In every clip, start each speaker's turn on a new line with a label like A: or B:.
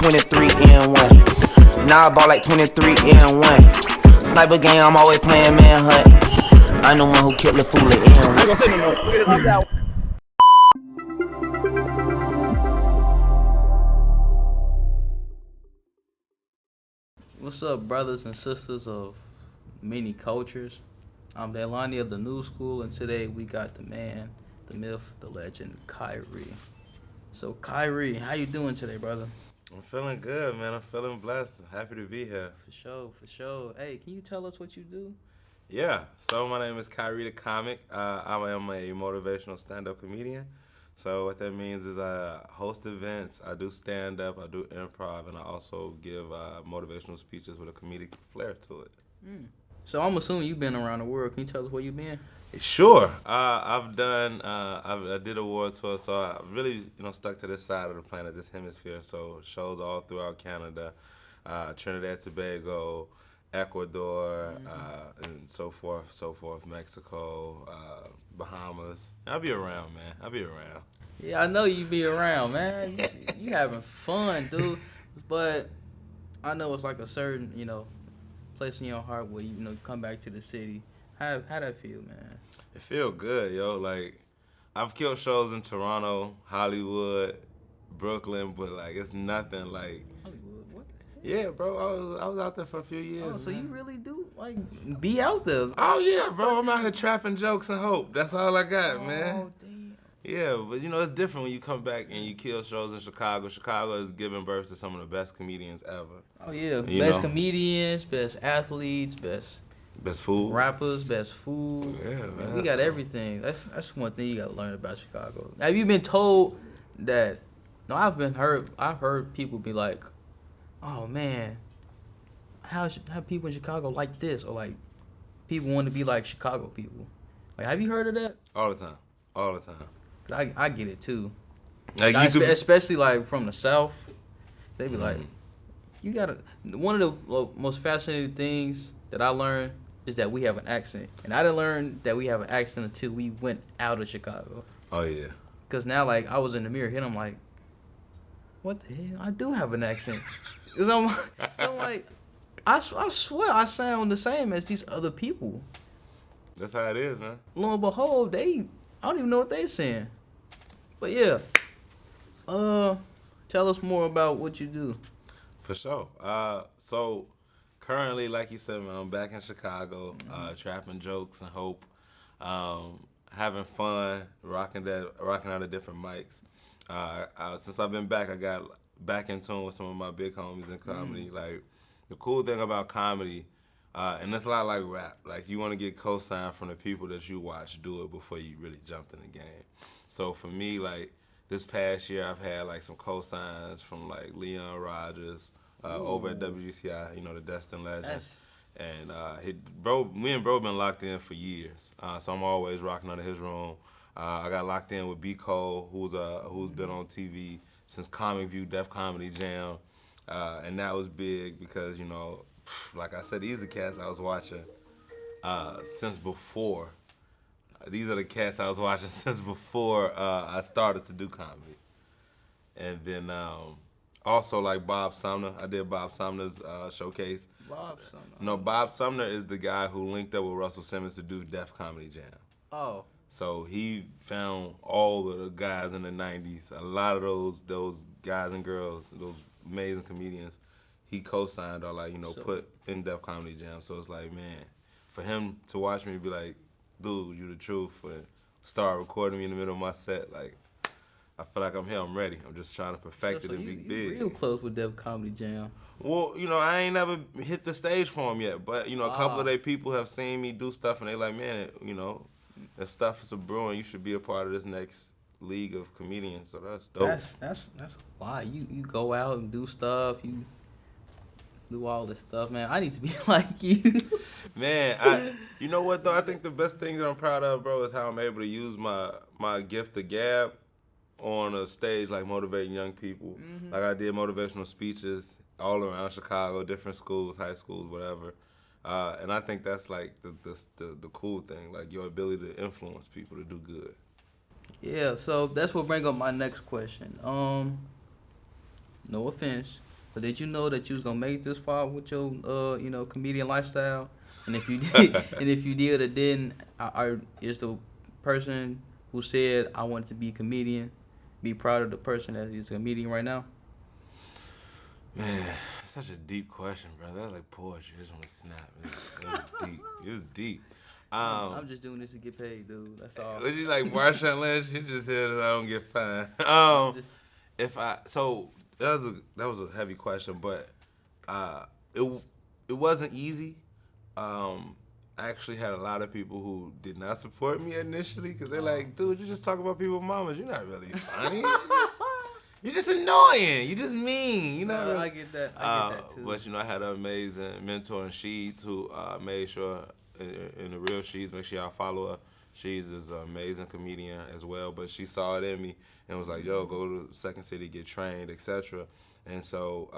A: 23 and 1. Now I ball like 23 and 1. Sniper game, I'm always playing manhunt. I'm the one who killed the fool at N1.
B: What's up, brothers and sisters of many cultures? I'm Delani of the New School, and today we got the man, the myth, the legend, Kyrie. So, Kyrie, how you doing today, brother?
C: I'm feeling good, man. I'm feeling blessed. Happy to be here.
B: For sure. Hey, can you tell us what you do?
C: Yeah, so my name is Kyrie da Comic. I am a motivational stand-up comedian. So what that means is I host events, I do stand-up, I do improv, and I also give motivational speeches with a comedic flair to it.
B: So I'm assuming you've been around the world. Can you tell us where you've been?
C: Sure. I've done, I did a world tour, so I really, stuck to this side of the planet, this hemisphere. So shows all throughout Canada, Trinidad, Tobago, Ecuador, and so forth, Mexico, Bahamas. I'll be around, man. I'll be around.
B: Yeah, I know you be around, man. You having fun, dude. But I know it's like a certain, place in your heart where you come back to the city. How that feel, man?
C: It feel good, yo. Like, I've killed shows in Toronto, Hollywood, Brooklyn, but like it's nothing like.
B: Hollywood, what?
C: Yeah, bro. I was out there for a few years.
B: Oh, so
C: man.
B: you really do like be out there?
C: Oh yeah, bro. I'm out here trapping jokes and hope. That's all I got, man.
B: Oh damn.
C: Yeah, but it's different when you come back and you kill shows in Chicago. Chicago is giving birth to some of the best comedians ever.
B: Oh yeah, best comedians, best athletes, best
C: food,
B: rappers, best food.
C: Yeah, man.
B: We got everything. That's one thing you gotta learn about Chicago. Have you been told that? No, I've heard people be like, "Oh man, how people in Chicago like this?" Or like, people want to be like Chicago people. Like, have you heard of that?
C: All the time.
B: 'Cause I get it too.
C: Like
B: especially like from the South, they be like, you gotta. One of the most fascinating things that I learned is that we have an accent, and I didn't learn that we have an accent until we went out of Chicago.
C: Oh yeah.
B: Cause now like I was in the mirror and I'm like, what the hell? I do have an accent. Cause I'm like, I swear I sound the same as these other people.
C: That's how it is, man.
B: Lo and behold, I don't even know what they're saying. But yeah, tell us more about what you do.
C: For sure. So currently, like you said, man, I'm back in Chicago, trapping jokes and hope, having fun, rocking out of different mics. Since I've been back, I got back in tune with some of my big homies in comedy. Like, the cool thing about comedy, and it's a lot like rap. Like, you want to get co-signed from the people that you watch do it before you really jumped in the game. So for me, like, this past year, I've had like some co-signs from like Leon Rogers over at WGCI, the Destin legend.
B: Nice.
C: And me and bro been locked in for years. So I'm always rocking under his room. I got locked in with B. Cole, who's been on TV since Comic View, Def Comedy Jam. And that was big because, like I said, these are the cats I was watching since before. These are the cats I was watching since before I started to do comedy. And then also like Bob Sumner. I did Bob Sumner's showcase.
B: Bob Sumner.
C: No, Bob Sumner is the guy who linked up with Russell Simmons to do Def Comedy Jam.
B: Oh.
C: So he found all of the guys in the 90s, a lot of those guys and girls, those amazing comedians, he co-signed or put in Def Comedy Jam. So it's like, man, for him to watch me be like, dude, you the truth, and start recording me in the middle of my set, like, I feel like I'm here, I'm ready. I'm just trying to perfect it and be big.
B: Real close with Def Comedy Jam.
C: Well, I ain't never hit the stage for him yet, but, a couple of their people have seen me do stuff, and they like, man, if stuff is a brewing, you should be a part of this next league of comedians, so that's dope.
B: That's a lot. You go out and do stuff, you do all this stuff, man. I need to be like you.
C: Man, you know what, though? I think the best thing that I'm proud of, bro, is how I'm able to use my gift of gab on a stage, like motivating young people. Mm-hmm. Like I did motivational speeches all around Chicago, different schools, high schools, whatever. And I think that's like the cool thing, like your ability to influence people to do good.
B: Yeah, so that's what brings up my next question. No offense, So did you know that you was gonna make it this far with your comedian lifestyle? And if you did, and if you did or didn't, is the person who said I wanted to be a comedian be proud of the person that is a comedian right now?
C: Man, that's such a deep question, bro. That was like poetry. I just want to snap. It was deep. It was deep.
B: I'm just doing this to get paid, dude. That's all.
C: Would you like Marshawn Lynch? You just said I don't get fined. That was a heavy question, but it wasn't easy. I actually had a lot of people who did not support me initially because they're like, dude, you just talk about people's mamas. You're not really funny. You're just annoying. You just mean. You know.
B: I get that. I get that too.
C: But I had an amazing mentor in Sheeds who made sure in the real Sheeds, make sure y'all follow her. Sheeds is an amazing comedian as well, but she saw it in me and was like, yo, go to Second City, get trained, etc. And so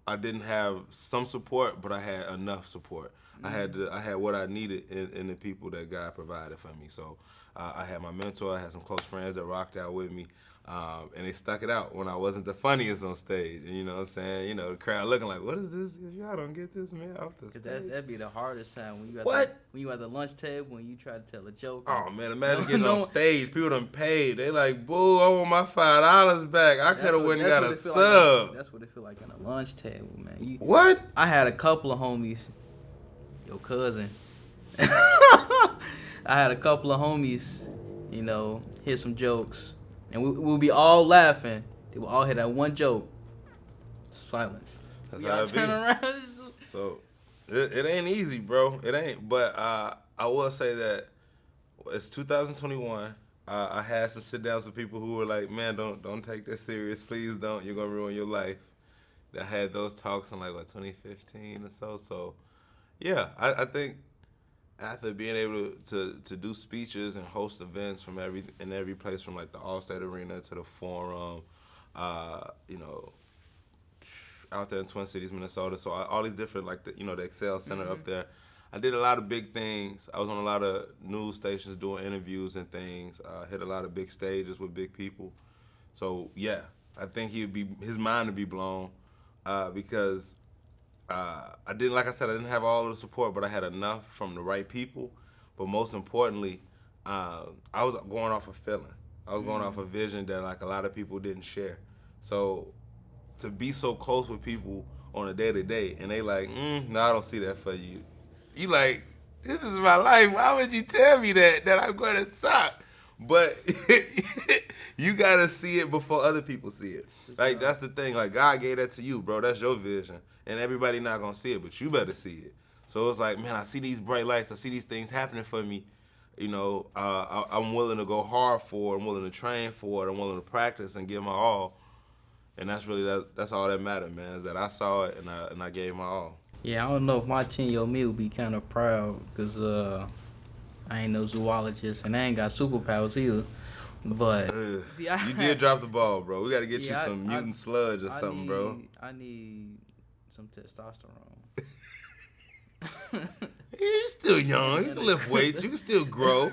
C: I didn't have some support, but I had enough support. Mm-hmm. I had what I needed in the people that God provided for me. So I had my mentor, I had some close friends that rocked out with me. And they stuck it out when I wasn't the funniest on stage. And you know what I'm saying? The crowd looking like, what is this? If y'all don't get this man off the stage.
B: Because that'd be the hardest time when you at the lunch table when you try to tell a joke.
C: Oh, man, imagine getting on stage. People done paid. They like, boo, I want my $5 back. I could have went and got a sub.
B: That's what it feel like on a lunch table, man.
C: What?
B: I had a couple of homies. Your cousin. I had a couple of homies, hit some jokes. And we'll be all laughing. They will all hit that one joke. Silence.
C: That's how it turn around. So it ain't easy, bro. It ain't. But I will say that it's 2021. I had some sit downs with people who were like, man, don't take this serious. Please don't. You're gonna ruin your life. I had those talks in 2015 or so. So yeah, I think after being able to do speeches and host events from every place from the Allstate Arena to the Forum, out there in Twin Cities, Minnesota. So all these different the Excel Center up there. I did a lot of big things. I was on a lot of news stations doing interviews and things. Hit a lot of big stages with big people. So yeah, I think his mind would be blown because. I didn't have all of the support, but I had enough from the right people. But most importantly, I was going off a feeling. I was going off a vision that a lot of people didn't share. So to be so close with people on a day-to-day, and they like, no, I don't see that for you. You like, this is my life. Why would you tell me that I'm going to suck? But you got to see it before other people see it. That's the thing. God gave that to you, bro. That's your vision. And everybody not going to see it, but you better see it. So it's like, man, I see these bright lights. I see these things happening for me. I'm willing to go hard for it. I'm willing to train for it. I'm willing to practice and give my all. And that's really, that's all that mattered, man, is that I saw it and I gave my all.
B: Yeah, I don't know if my 10-year-old me would be kind of proud because I ain't no zoologist and I ain't got superpowers either. But see,
C: you did drop the ball, bro. We got to get you some mutant sludge or something, bro.
B: I need some testosterone.
C: You're still young. You can lift weights. You can still grow.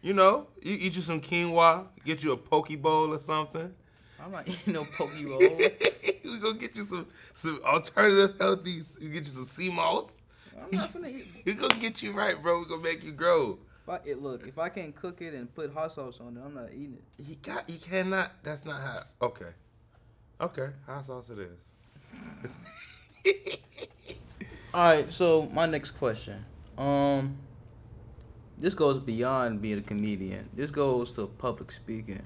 C: You eat you some quinoa, get you a poke bowl or something.
B: I'm not eating no poke bowl.
C: We gonna get you some alternative healthies. We get you some sea moss.
B: I'm not gonna eat.
C: We gonna get you right, bro. We gonna make you grow.
B: If I can't cook it and put hot sauce on it, I'm not eating it.
C: You cannot. That's not how. Okay. Hot sauce it is.
B: All right, so my next question. This goes beyond being a comedian. This goes to public speaking.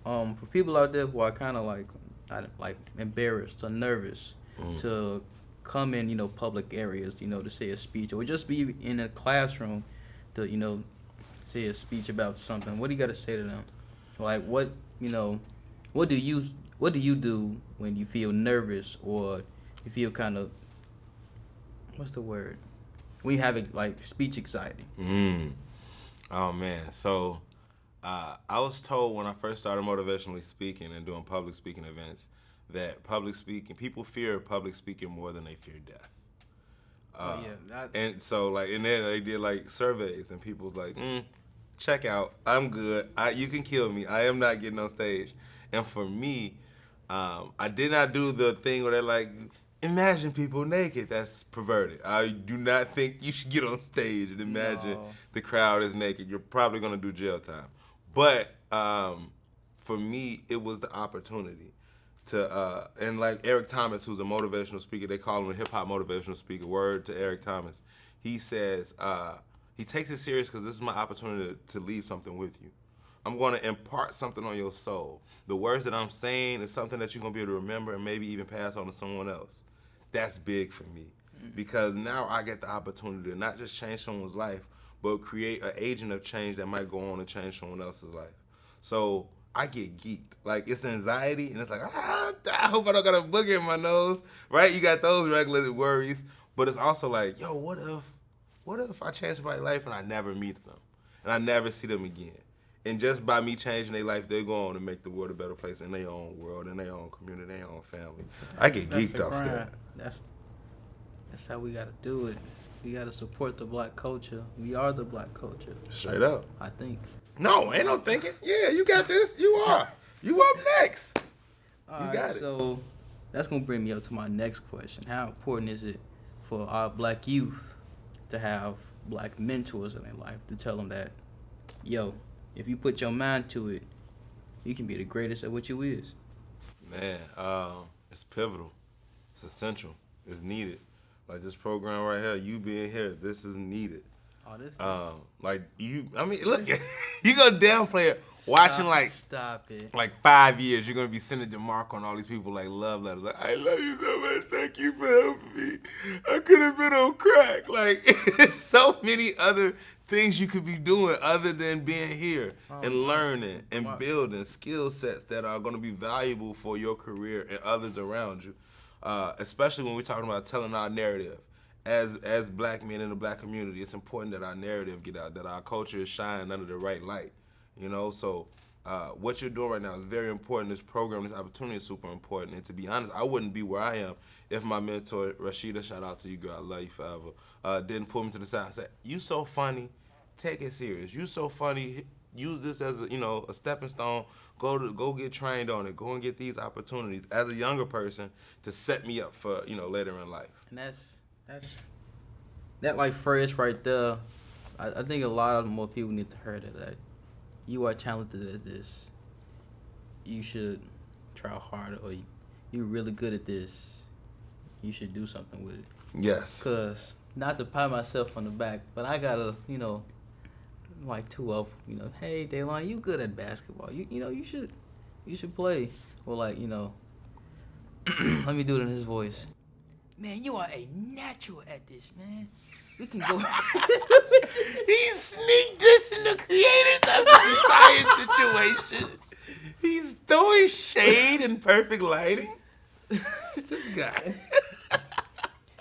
B: For people out there who are kind of like embarrassed or nervous to come in, public areas, to say a speech or just be in a classroom to, say a speech about something. What do you got to say to them? Like what do you do when you feel nervous or you feel kind of, what's the word? When you have speech anxiety.
C: Oh man. So I was told when I first started motivationally speaking and doing public speaking events that people fear public speaking more than they fear death. And so and then they did surveys and people was like, check out, I'm good. You can kill me. I am not getting on stage. And for me, I did not do the thing where they're like, imagine people naked. That's perverted. I do not think you should get on stage and imagine the crowd is naked. You're probably going to do jail time. But for me, it was the opportunity to, and like Eric Thomas, who's a motivational speaker, they call him a hip-hop motivational speaker, word to Eric Thomas. He says, he takes it serious because this is my opportunity to leave something with you. I'm going to impart something on your soul. The words that I'm saying is something that you're going to be able to remember and maybe even pass on to someone else. That's big for me because now I get the opportunity to not just change someone's life, but create an agent of change that might go on and change someone else's life. So I get geeked. Like, it's anxiety, and it's like, I hope I don't got a booger in my nose, right? You got those regular worries, but it's also like, yo, what if I change somebody's life and I never meet them, and I never see them again? And just by me changing their life, they're going to make the world a better place in their own world, in their own community, their own family. I get geeked off that.
B: That's how we got to do it. We got to support the black culture. We are the black culture.
C: Straight up.
B: I think.
C: No, ain't no thinking. Yeah, you got this. You are. You up next.
B: You got it. So that's going to bring me up to my next question. How important is it for our black youth to have black mentors in their life to tell them that, yo, if you put your mind to it, you can be the greatest at what you is?
C: Man, it's pivotal. It's essential. It's needed. Like this program right here, you being here, this is needed.
B: Oh, this is...
C: like you, I mean, look, you gonna downplay it. Watching
B: Stop it.
C: Like 5 years, you're gonna be sending DeMarco and all these people like love letters. Like, I love you so much. Thank you for helping me. I could have been on crack. Like, so many other things you could be doing other than being here and learning and building skill sets that are going to be valuable for your career and others around you. Especially when we're talking about telling our narrative. As black men in the black community, it's important that our narrative get out, that our culture is shining under the right light. You know, so what you're doing right now is very important. This program, this opportunity is super important. And to be honest, I wouldn't be where I am if my mentor, Rashida, shout out to you, girl, I love you forever, didn't pull me to the side and say, you so funny, take it serious. You so funny, use this as a stepping stone. Go get trained on it. Go and get these opportunities as a younger person to set me up for, later in life.
B: And that like phrase right there, I think a lot of more people need to hear that you are talented at this. You should try harder, or you're really good at this. You should do something with it. Yes. Cause not to pat myself on the back, but I gotta, like two of them, hey Daylon, you good at basketball. You should play. Or like, let me do it in his voice. Man, you are a natural at this, man. We can go.
C: He's sneak dissing the creators of this entire situation. He's throwing shade in perfect lighting. This guy.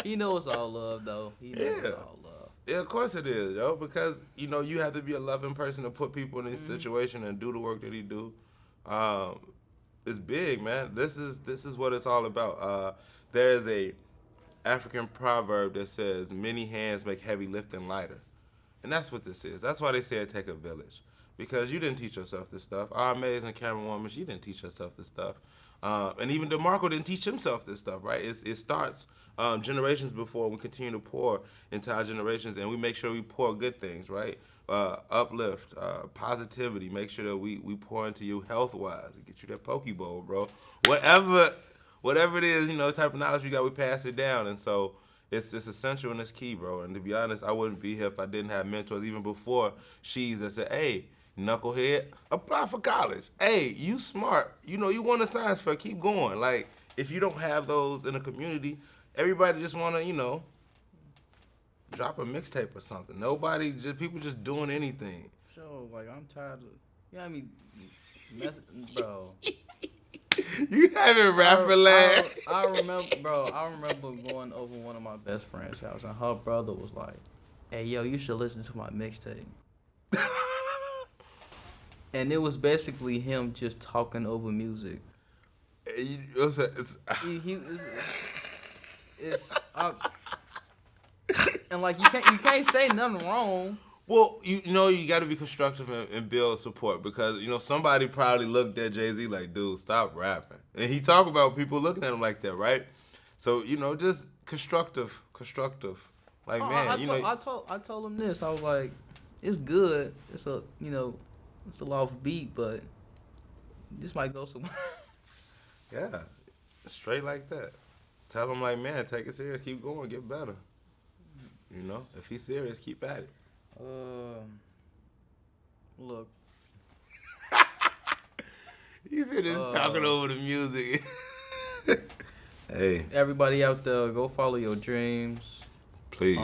B: He knows all love, though. He knows all love.
C: Yeah, of course it is, yo. Because you have to be a loving person to put people in this situation and do the work that he do. It's big, man. This is what it's all about. There's a African proverb that says, many hands make heavy lifting lighter. And that's what this is. That's why they say it take a village. Because you didn't teach yourself this stuff. Our amazing camerawoman, she didn't teach herself this stuff. And even DeMarco didn't teach himself this stuff, right? It starts generations before, and we continue to pour into our generations, and we make sure we pour good things, right? Uplift, positivity, make sure that we pour into you health-wise, get you that Pokeball, bro. Whatever it is, type of knowledge we got, we pass it down. And so it's essential and it's key, bro. And to be honest, I wouldn't be here if I didn't have mentors even before she's that said, hey, knucklehead, apply for college. Hey, you smart. You won a science fair, keep going. Like, if you don't have those in a community, everybody just want to, drop a mixtape or something. People just doing anything.
B: So, like, I'm tired of, bro.
C: You haven't rapper land.
B: I remember going over one of my best friend's house, and her brother was like, hey, yo, you should listen to my mixtape. And it was basically him just talking over music. And like you can't say nothing wrong,
C: Well, you know, you got to be constructive and build support because, you know, somebody probably looked at Jay-Z like, dude, stop rapping. And he talk about people looking at him like that, right? So, you know, just constructive. Like,
B: I told him this. I was like, it's good. It's a, it's a off beat, but this might go somewhere.
C: Yeah, straight like that. Tell him like, man, take it serious, keep going, get better. You know, if he's serious, keep at it.
B: Look.
C: You see this talking over the music. Hey.
B: Everybody out there, go follow your dreams.
C: Please.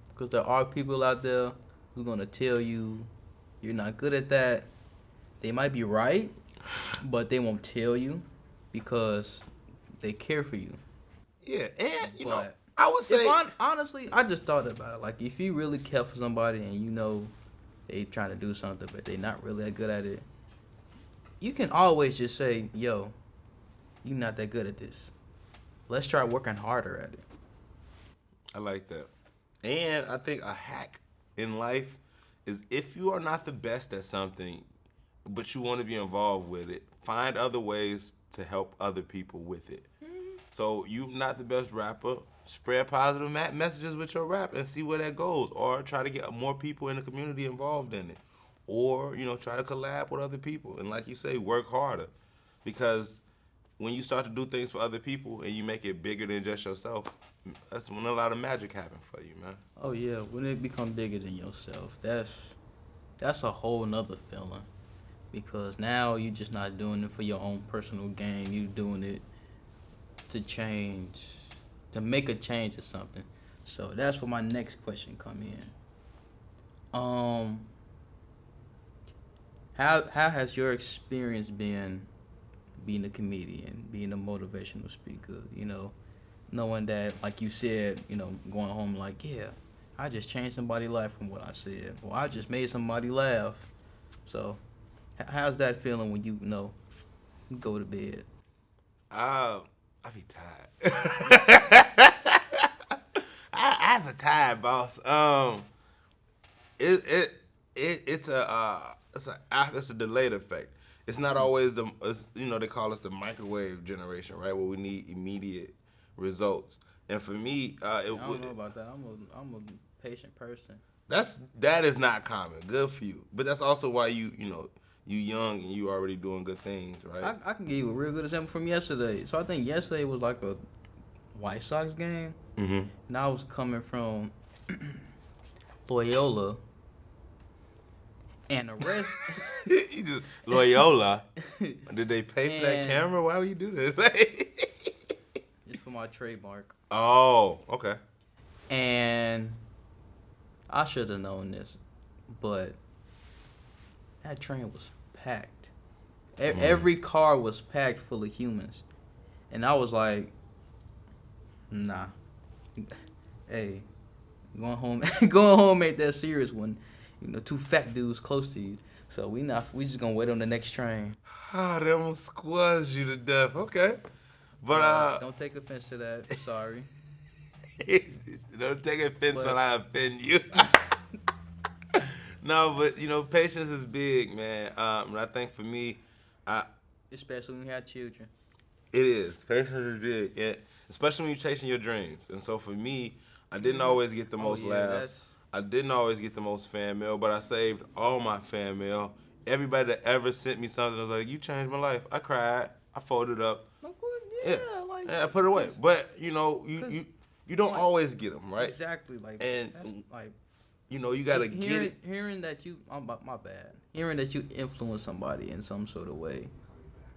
B: Because there are people out there who's going to tell you you're not good at that. They might be right, but they won't tell you because they care for you.
C: Yeah, and, you know, I would say...
B: honestly, I just thought about it. Like, if you really care for somebody and you know they trying to do something, but they not really that good at it, you can always just say, yo, you not that good at this. Let's try working harder at it.
C: I like that. And I think a hack in life is if you are not the best at something, but you want to be involved with it, find other ways to help other people with it. So you not the best rapper, spread positive messages with your rap and see where that goes. Or try to get more people in the community involved in it. Or, you know, try to collab with other people. And like you say, work harder. Because when you start to do things for other people and you make it bigger than just yourself, that's when a lot of magic happens for you, man.
B: Oh, yeah. When it becomes bigger than yourself, that's a whole nother feeling. Because now you're just not doing it for your own personal gain. You're doing it to change, to make a change or something. So that's where my next question come in. How has your experience been being a comedian, being a motivational speaker, you know, knowing that, like you said, you know, going home like, yeah, I just changed somebody's life from what I said, or I just made somebody laugh. So how's that feeling when you know, go to bed?
C: I be tired. I's a tired boss. It's a delayed effect. It's not always they call us the microwave generation, right? Where we need immediate results. And for me,
B: I don't know about that. I'm a patient person.
C: That is not common. Good for you. But that's also why you young and you already doing good things, right?
B: I can give you a real good example from yesterday. So I think yesterday was like a White Sox game.
C: Mm-hmm.
B: And I was coming from Loyola. And the rest...
C: You just, Loyola? Did they pay for that camera? Why would you do this?
B: It's for my trademark.
C: Oh, okay.
B: And I should have known this, but that train was packed. Every car was packed full of humans. And I was like, nah. Hey, going home ain't that serious when, you know, two fat dudes close to you. So we just gonna wait on the next train.
C: Ah, they almost squashed you to death. Okay. But
B: don't take offense to that. Sorry.
C: Don't take offense when I offend you. No, but you know, patience is big, man. And I think for me,
B: especially when you have children.
C: It is. Patience is big, yeah. Especially when you're chasing your dreams. And so for me, I didn't always get the most laughs. I didn't always get the most fan mail, but I saved all my fan mail. Everybody that ever sent me something was like, "You changed my life." I cried. I folded it up.
B: Yeah,
C: I put it away. But you know, you don't always get them, right?
B: Exactly. Like,
C: and
B: that's like,
C: you know, you gotta get it.
B: Hearing that you, my bad. Hearing that you influence somebody in some sort of way,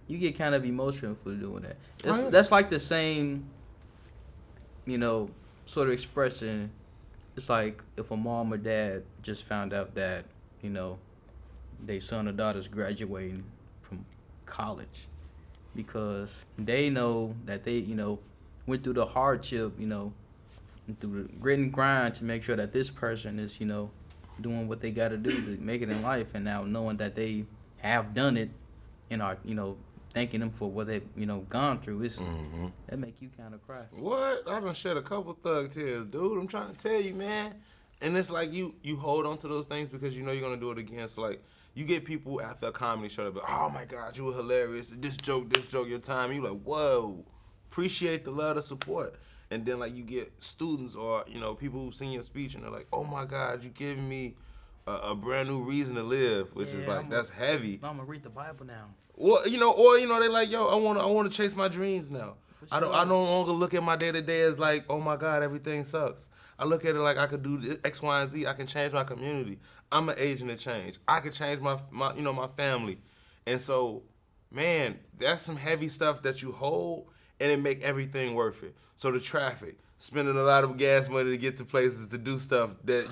B: you get kind of emotional for doing that. That's like the same, you know, sort of expression. It's like if a mom or dad just found out that, you know, their son or daughter's graduating from college because they know that they, you know, went through the hardship, you know, and through the grit and grind to make sure that this person is, you know, doing what they got to do to make it in life. And now knowing that they have done it and are, you know, thanking them for what they've, you know, gone through, that make you kind of cry.
C: What? I done shed a couple thug tears, dude. I'm trying to tell you, man. And it's like you hold on to those things because you know you're gonna do it again. So like you get people after a comedy show that be like, oh my God, you were hilarious. This joke, your time. You like, whoa, appreciate the love, the support. And then like you get students or people who've seen your speech and they're like, oh my God, you giving me a brand new reason to live, which is like that's heavy.
B: I'm gonna read the Bible now.
C: Or they like, yo, I wanna chase my dreams now. Sure. I no longer look at my day to day as like, oh my God, everything sucks. I look at it like I could do this, X, Y, and Z. I can change my community. I'm an agent of change. I can change my family. And so, man, that's some heavy stuff that you hold and it make everything worth it. So the traffic, spending a lot of gas money to get to places to do stuff that,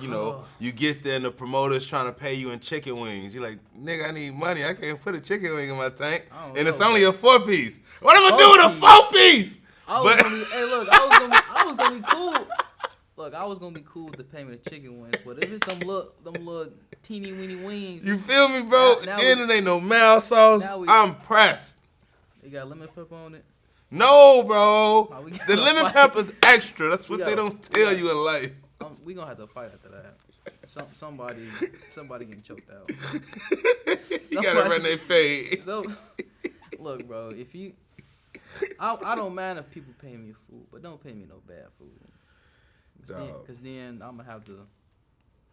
C: you get there and the promoter's trying to pay you in chicken wings. You're like, nigga, I need money. I can't put a chicken wing in my tank. And it's only a 4-piece. What am I doing with a 4-piece?
B: I was gonna be cool. Look, I was gonna be cool with the payment of chicken wings, but if it's them little teeny weeny wings,
C: you feel me, bro? And it ain't no mild sauce. I'm pressed.
B: You got lemon pepper on it?
C: No, bro. The lemon pepper's extra. That's what they don't tell you in life.
B: We gonna have to fight after that. Somebody getting choked out.
C: You gotta run their fade.
B: So, look, bro. I don't mind if people pay me food, but don't pay me no bad food. Because then I'm going to have to.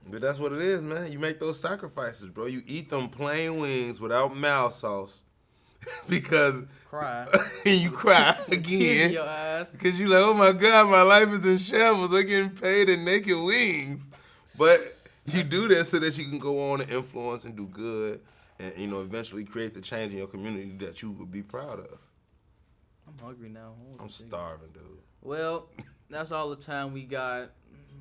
C: But that's what it is, man. You make those sacrifices, bro. You eat them plain wings without mild sauce because.
B: Cry.
C: And you cry again.
B: In your eyes.
C: Because you like, oh my God, my life is in shambles. I'm getting paid in naked wings. But you do that so that you can go on and influence and do good and, eventually create the change in your community that you would be proud of.
B: I'm hungry now.
C: I'm starving, dude.
B: Well, that's all the time we got.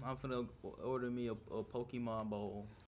B: I'm finna order me a Pokemon bowl.